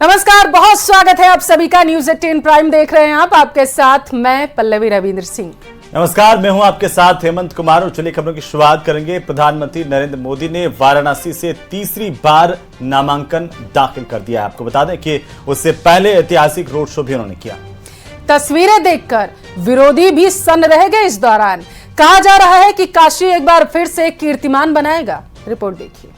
नमस्कार, बहुत स्वागत है आप सभी का। न्यूज 18 प्राइम देख रहे हैं आप, आपके साथ मैं पल्लवी रविंद्र सिंह। नमस्कार, मैं हूं आपके साथ हेमंत कुमार और चलिए खबरों की शुरुआत करेंगे। प्रधानमंत्री नरेंद्र मोदी ने वाराणसी से तीसरी बार नामांकन दाखिल कर दिया है। आपको बता दें कि उससे पहले ऐतिहासिक रोड शो भी उन्होंने किया। तस्वीरें देखकर विरोधी भी सन्न रह गए। इस दौरान कहा जा रहा है कि काशी एक बार फिर से कीर्तिमान बनाएगा। रिपोर्ट देखिए।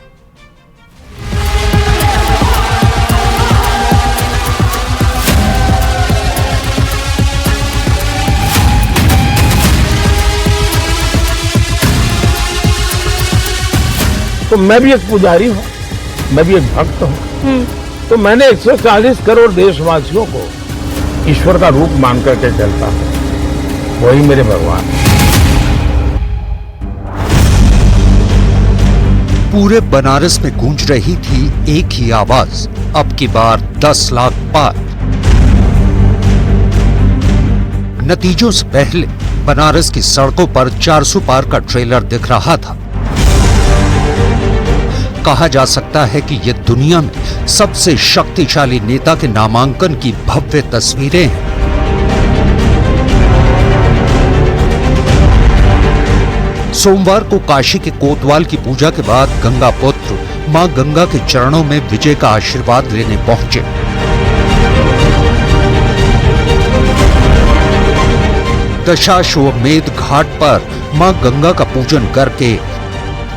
तो मैं भी एक पुजारी हूँ, मैं भी एक भक्त हूँ। तो मैंने 140 करोड़ देशवासियों को ईश्वर का रूप मान करके चलता हूँ। वही मेरे भगवान। पूरे बनारस में गूंज रही थी एक ही आवाज, अब की बार 10 लाख पार। नतीजों से पहले बनारस की सड़कों पर 400 पार का ट्रेलर दिख रहा था। कहा जा सकता है कि ये दुनिया में सबसे शक्तिशाली नेता के नामांकन की भव्य तस्वीरें हैं। सोमवार को काशी के कोतवाल की पूजा के बाद गंगा पुत्र मां गंगा के चरणों में विजय का आशीर्वाद लेने पहुंचे। दशाश्वमेध घाट पर मां गंगा का पूजन करके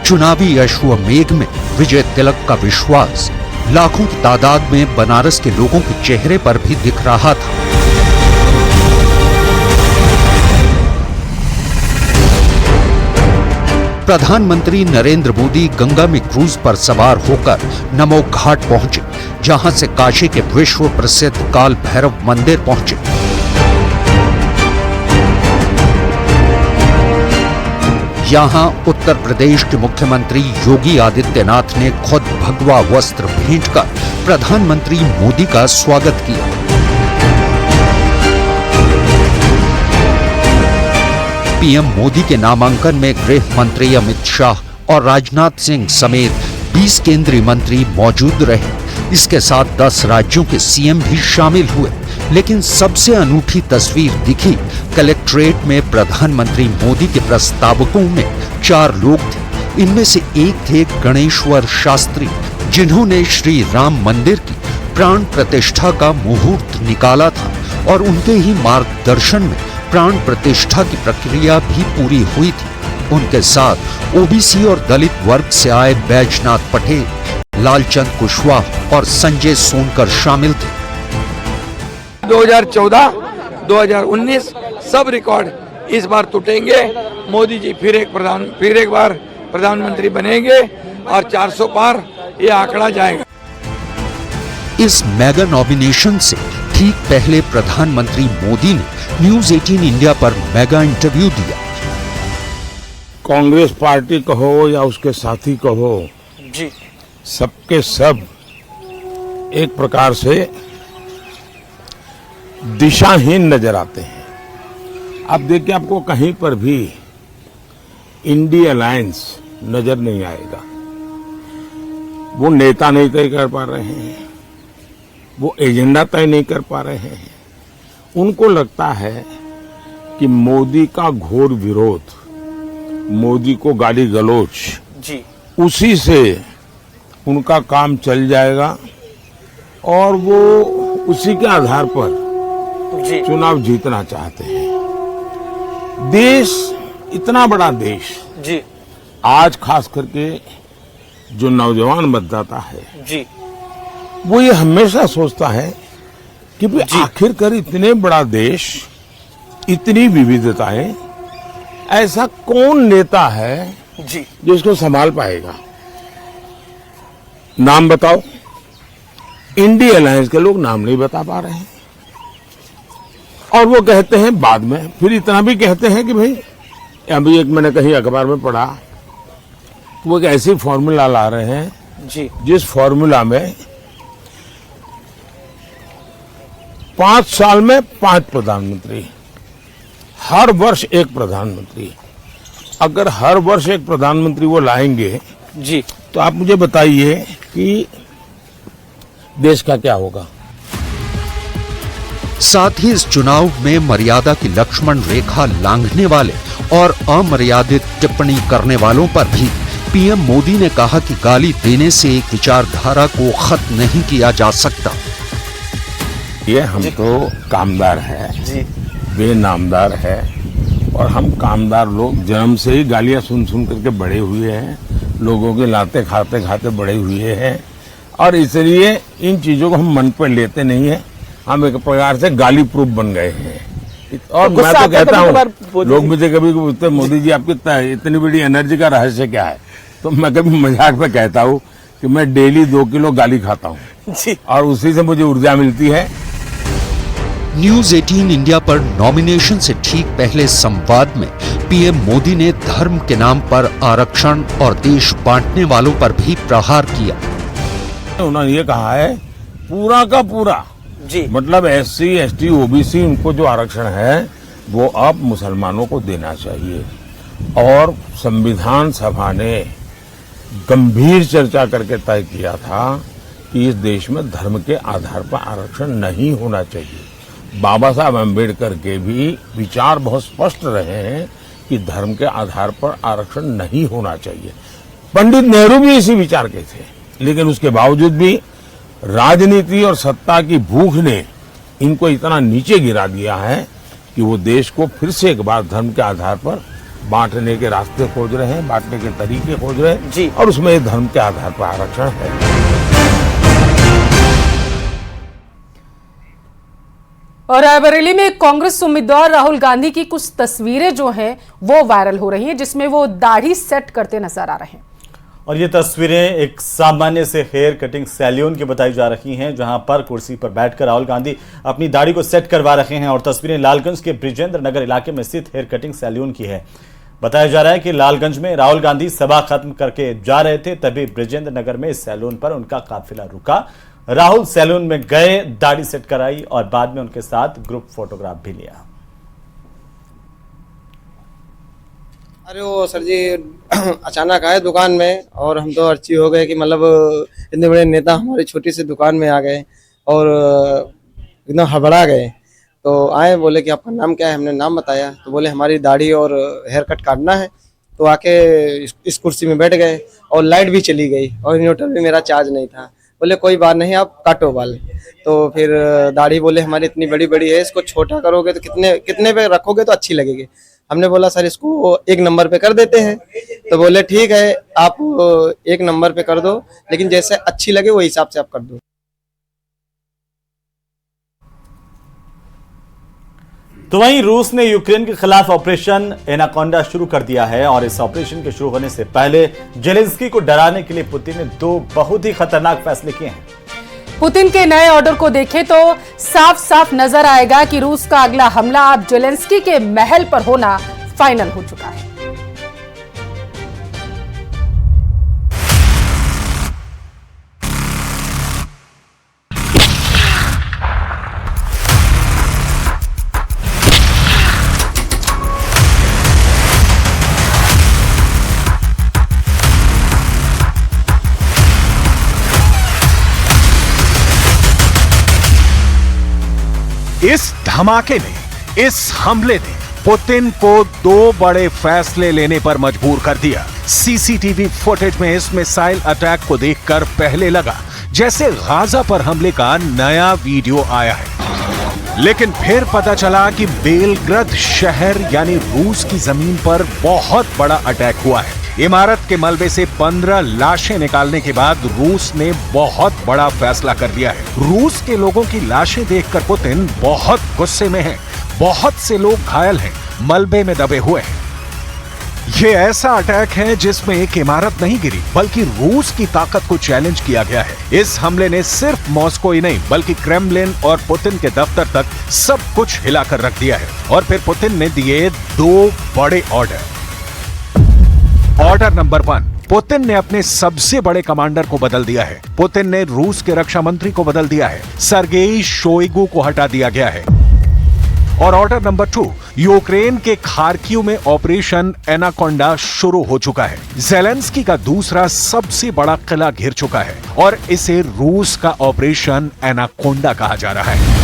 चुनावी अश्वमेध में विजय तिलक का विश्वास लाखों की तादाद में बनारस के लोगों के चेहरे पर भी दिख रहा था। प्रधानमंत्री नरेंद्र मोदी गंगा में क्रूज पर सवार होकर नमो घाट पहुंचे, जहां से काशी के विश्व प्रसिद्ध काल भैरव मंदिर पहुंचे। यहां उत्तर प्रदेश के मुख्यमंत्री योगी आदित्यनाथ ने खुद भगवा वस्त्र भेंट कर प्रधानमंत्री मोदी का स्वागत किया। पीएम मोदी के नामांकन में गृह मंत्री अमित शाह और राजनाथ सिंह समेत 20 केंद्रीय मंत्री मौजूद रहे। इसके साथ 10 राज्यों के सीएम भी शामिल हुए। लेकिन सबसे अनूठी तस्वीर दिखी कलेक्ट्रेट में। प्रधानमंत्री मोदी के प्रस्तावकों में 4 लोग थे। इनमें से एक थे गणेश्वर शास्त्री, जिन्होंने श्री राम मंदिर की प्राण प्रतिष्ठा का मुहूर्त निकाला था और उनके ही मार्गदर्शन में प्राण प्रतिष्ठा की प्रक्रिया भी पूरी हुई थी। उनके साथ ओबीसी और दलित वर्ग से आए बैजनाथ पटेल, लालचंद कुशवाहा और संजय सोनकर शामिल थे। 2014, 2019 सब रिकॉर्ड इस बार टूटेंगे। मोदी जी फिर एक बार प्रधानमंत्री बनेंगे और 400 पार ये आंकड़ा जाएगा। इस मेगा नॉमिनेशन से ठीक पहले प्रधानमंत्री मोदी ने न्यूज 18 इंडिया पर मेगा इंटरव्यू दिया। कांग्रेस पार्टी कहो या उसके साथी कहो जी, सबके सब एक प्रकार से दिशाहीन नजर आते हैं। आप देखिए, आपको कहीं पर भी इंडिया अलायंस नजर नहीं आएगा। वो नेता नहीं तय कर पा रहे हैं, वो एजेंडा तय नहीं कर पा रहे हैं। उनको लगता है कि मोदी का घोर विरोध, मोदी को गाली गलौज जी, उसी से उनका काम चल जाएगा और वो उसी के आधार पर जी, चुनाव जीतना चाहते हैं। देश, इतना बड़ा देश जी, आज खास करके जो नौजवान मतदाता है जी, वो ये हमेशा सोचता है कि भाई आखिरकार इतने बड़ा देश, इतनी विविधताएं, ऐसा कौन नेता है जी, जो इसको संभाल पाएगा। नाम बताओ। इंडिया अलायंस के लोग नाम नहीं बता पा रहे हैं और वो कहते हैं बाद में, फिर इतना भी कहते हैं कि भाई, अभी एक मैंने कहीं अखबार में पढ़ा, वो एक ऐसी फॉर्मूला ला रहे हैं जी, जिस फॉर्मूला में 5 साल में 5 प्रधानमंत्री, हर वर्ष एक प्रधानमंत्री। अगर हर वर्ष एक प्रधानमंत्री वो लाएंगे जी, तो आप मुझे बताइए कि देश का क्या होगा। साथ ही इस चुनाव में मर्यादा की लक्ष्मण रेखा लांघने वाले और अमर्यादित टिप्पणी करने वालों पर भी पीएम मोदी ने कहा कि गाली देने से एक विचारधारा को खत्म नहीं किया जा सकता। ये हम तो कामदार है, बेनामदार है, और हम कामदार लोग जन्म से ही गालियां सुन सुन करके बड़े हुए हैं, लोगों के लाते खाते खाते बड़े हुए हैं, और इसलिए इन चीजों को हम मन पर लेते नहीं है। हम एक प्रकार से गाली प्रूफ बन गए हैं। और मैं तो कहता हूँ, लोग मुझे कभी पूछते मोदी जी आपकी इतनी बड़ी एनर्जी का रहस्य क्या है, तो मैं कभी मजाक में कहता हूँ कि मैं डेली 2 किलो गाली खाता हूँ और उसी से मुझे ऊर्जा मिलती है। न्यूज 18 इंडिया पर नॉमिनेशन से ठीक पहले संवाद में पीएम मोदी ने धर्म के नाम पर आरक्षण और देश बांटने वालों पर भी प्रहार किया। उन्होंने ये कहा है पूरा का पूरा जी, मतलब SC ST OBC उनको जो आरक्षण है वो अब मुसलमानों को देना चाहिए। और संविधान सभा ने गंभीर चर्चा करके तय किया था कि इस देश में धर्म के आधार पर आरक्षण नहीं होना चाहिए। बाबा साहब अम्बेडकर के भी विचार बहुत स्पष्ट रहे हैं कि धर्म के आधार पर आरक्षण नहीं होना चाहिए। पंडित नेहरू भी इसी विचार के थे, लेकिन उसके बावजूद भी राजनीति और सत्ता की भूख ने इनको इतना नीचे गिरा दिया है कि वो देश को फिर से एक बार धर्म के आधार पर बांटने के रास्ते खोज रहे हैं, बांटने के तरीके खोज रहे हैं जी, और उसमें धर्म के आधार पर आरक्षण है। और रायबरेली में कांग्रेस उम्मीदवार राहुल गांधी की कुछ तस्वीरें जो हैं वो वायरल हो रही हैं, जिसमें वो दाढ़ी सेट करते नजर आ रहे हैं। और ये तस्वीरें एक सामान्य से हेयर कटिंग सैलून की बताई जा रही हैं, जहां पर कुर्सी पर बैठकर राहुल गांधी अपनी दाढ़ी को सेट करवा रहे हैं। और तस्वीरें लालगंज के ब्रिजेंद्र नगर इलाके में स्थित हेयर कटिंग सैलून की है। बताया जा रहा है कि लालगंज में राहुल गांधी सभा खत्म करके जा रहे थे, तभी ब्रिजेंद्र नगर में इस सैलून पर उनका काफिला रुका। राहुल सैलून में गए, दाढ़ी सेट कराई और बाद में उनके साथ ग्रुप फोटोग्राफ भी लिया। अरे वो सर जी अचानक आए दुकान में और हम तो अर्ची हो गए कि मतलब इतने बड़े नेता हमारी छोटी सी दुकान में आ गए और एकदम हड़बड़ा गए। तो आए, बोले कि आपका नाम क्या है, हमने नाम बताया तो बोले हमारी दाढ़ी और हेयर कट काटना है। तो आके इस कुर्सी में बैठ गए और लाइट भी चली गई और इन्वर्टर भी मेरा चार्ज नहीं था। बोले कोई बात नहीं, आप काटो बाल। तो फिर दाढ़ी बोले हमारी इतनी बड़ी बड़ी है, इसको छोटा करोगे तो कितने पे रखोगे तो अच्छी लगेगी। हमने बोला सर इसको 1 नंबर पे कर देते हैं। तो बोले ठीक है, आप 1 नंबर पे कर दो, लेकिन जैसे अच्छी लगे वो हिसाब से आप कर दो। तो वहीं रूस ने यूक्रेन के खिलाफ ऑपरेशन एनाकोंडा शुरू कर दिया है। और इस ऑपरेशन के शुरू होने से पहले जेलेंस्की को डराने के लिए पुतिन ने 2 बहुत ही खतरनाक फैसले किए हैं। पुतिन के नए ऑर्डर को देखें तो साफ साफ नजर आएगा कि रूस का अगला हमला अब जेलेंस्की के महल पर होना फाइनल हो चुका है। इस धमाके ने, इस हमले ने पुतिन को 2 बड़े फैसले लेने पर मजबूर कर दिया। सीसीटीवी फुटेज में इस मिसाइल अटैक को देखकर पहले लगा जैसे गाजा पर हमले का नया वीडियो आया है, लेकिन फिर पता चला कि बेलग्राद शहर यानी रूस की जमीन पर बहुत बड़ा अटैक हुआ है। इमारत के मलबे से 15 लाशें निकालने के बाद रूस ने बहुत बड़ा फैसला कर दिया है। रूस के लोगों की लाशें देखकर पुतिन बहुत गुस्से में है। बहुत से लोग घायल हैं, मलबे में दबे हुए हैं। ये ऐसा अटैक है जिसमें एक इमारत नहीं गिरी, बल्कि रूस की ताकत को चैलेंज किया गया है। इस हमले ने सिर्फ मॉस्को ही नहीं बल्कि क्रेमलिन और पुतिन के दफ्तर तक सब कुछ हिलाकर रख दिया है। और फिर पुतिन ने दिए 2 बड़े ऑर्डर। ऑर्डर नंबर 1, पुतिन ने अपने सबसे बड़े कमांडर को बदल दिया है। पुतिन ने रूस के रक्षा मंत्री को बदल दिया है। सर्गेई शोइगु को हटा दिया गया है। और ऑर्डर नंबर 2, यूक्रेन के खार्किव में ऑपरेशन एनाकोंडा शुरू हो चुका है। जेलेंस्की का दूसरा सबसे बड़ा किला घिर चुका है और इसे रूस का ऑपरेशन एनाकोंडा कहा जा रहा है।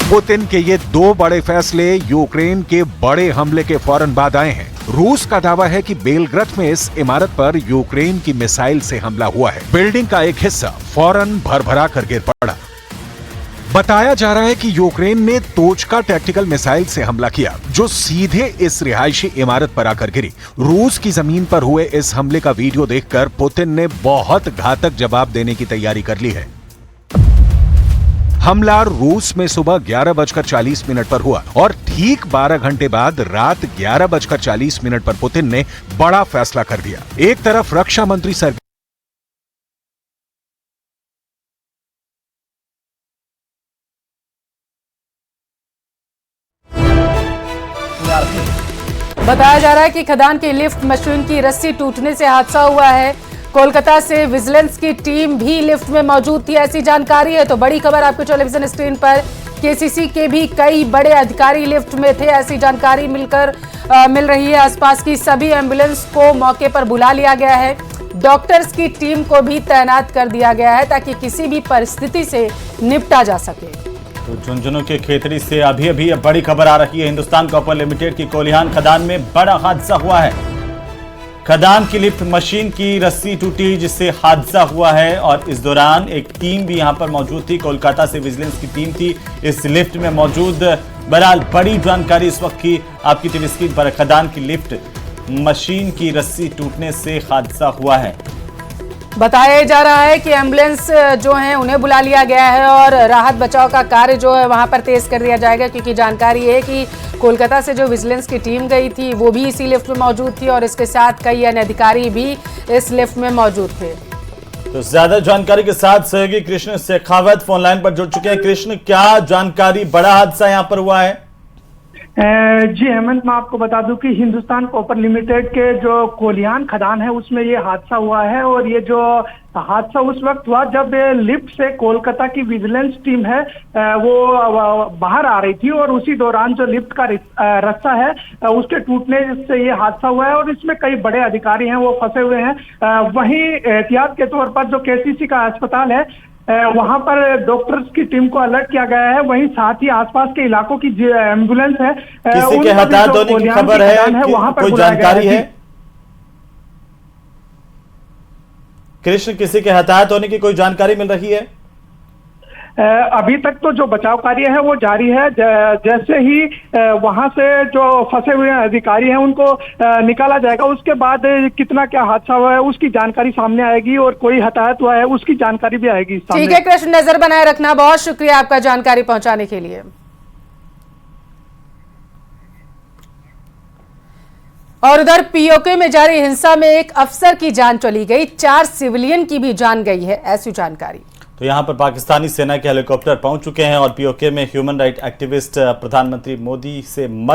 पुतिन के ये 2 बड़े फैसले यूक्रेन के बड़े हमले के फौरन बाद आए हैं। रूस का दावा है कि बेलग्राद में इस इमारत पर यूक्रेन की मिसाइल से हमला हुआ है। बिल्डिंग का एक हिस्सा फौरन भरभरा कर गिर पड़ा। बताया जा रहा है कि यूक्रेन ने तोचका टैक्टिकल मिसाइल से हमला किया, जो सीधे इस रिहायशी इमारत पर आकर गिरी। रूस की जमीन पर हुए इस हमले का वीडियो देखकर पुतिन ने बहुत घातक जवाब देने की तैयारी कर ली है। हमला रूस में सुबह 11:40 पर हुआ और ठीक 12 घंटे बाद रात 11:40 पर पुतिन ने बड़ा फैसला कर दिया। एक तरफ रक्षा मंत्री बताया जा रहा है कि खदान की लिफ्ट मशीन की रस्सी टूटने से हादसा हुआ है। कोलकाता से विजिलेंस की टीम भी लिफ्ट में मौजूद थी, ऐसी जानकारी है। तो बड़ी खबर आपको टेलीविजन स्क्रीन पर, केसीसी के भी कई बड़े अधिकारी लिफ्ट में थे, ऐसी जानकारी मिल रही है। आसपास की सभी एम्बुलेंस को मौके पर बुला लिया गया है। डॉक्टर्स की टीम को भी तैनात कर दिया गया है ताकि किसी भी परिस्थिति से निपटा जा सके। तो झुंझुनू के खेतरी से अभी अब बड़ी खबर आ रही है। हिंदुस्तान कॉपर लिमिटेड की कोलिहान खदान में बड़ा हादसा हुआ है। खदान की लिफ्ट मशीन की रस्सी टूटी जिससे हादसा हुआ है और इस दौरान एक टीम भी यहां पर मौजूद थी। कोलकाता से विजिलेंस की टीम थी इस लिफ्ट में मौजूद। बहरहाल बड़ी जानकारी इस वक्त की आपकी टीवी स्क्रीन पर। खदान की लिफ्ट मशीन की रस्सी टूटने से हादसा हुआ है। बताया जा रहा है कि एम्बुलेंस जो है उन्हें बुला लिया गया है और राहत बचाव का कार्य जो है वहां पर तेज कर दिया जाएगा, क्योंकि जानकारी है कि कोलकाता से जो विजिलेंस की टीम गई थी वो भी इसी लिफ्ट में मौजूद थी और इसके साथ कई अन्य अधिकारी भी इस लिफ्ट में मौजूद थे। तो ज्यादा जानकारी के साथ सहयोगी कृष्ण शेखावत फोन लाइन पर जुड़ चुके हैं। कृष्ण, क्या जानकारी, बड़ा हादसा यहाँ पर हुआ है? जी हेमंत, मैं आपको बता दूं कि हिंदुस्तान कॉपर लिमिटेड के जो कोलिहान खदान है उसमें ये हादसा हुआ है। और ये जो हादसा उस वक्त हुआ जब लिफ्ट से कोलकाता की विजिलेंस टीम है वो बाहर आ रही थी और उसी दौरान जो लिफ्ट का रास्ता है उसके टूटने से ये हादसा हुआ है और इसमें कई बड़े अधिकारी हैं वो फंसे हुए हैं। वहीं एहतियात के तौर पर जो केसीसी का अस्पताल है वहां पर डॉक्टर्स की टीम को अलर्ट किया गया है। वहीं साथ ही आसपास के इलाकों की एम्बुलेंस है, किसी के हताहत होने की खबर है, वहां पर कोई जानकारी है? कृष्ण, किसी के हताहत होने की कोई जानकारी मिल रही है? अभी तक तो जो बचाव कार्य है वो जारी है। जैसे ही वहां से जो फंसे हुए अधिकारी हैं उनको निकाला जाएगा, उसके बाद कितना क्या हादसा हुआ है उसकी जानकारी सामने आएगी और कोई हताहत हुआ है उसकी जानकारी भी आएगी सामने। ठीक है कृष्ण, नजर बनाए रखना। बहुत शुक्रिया आपका जानकारी पहुंचाने के लिए। और उधर पीओके में जारी हिंसा में एक अफसर की जान चली गई, 4 सिविलियन की भी जान गई है, ऐसी जानकारी। तो यहां पर पाकिस्तानी सेना के हेलीकॉप्टर पहुंच चुके हैं और पीओके में ह्यूमन राइट एक्टिविस्ट प्रधानमंत्री मोदी से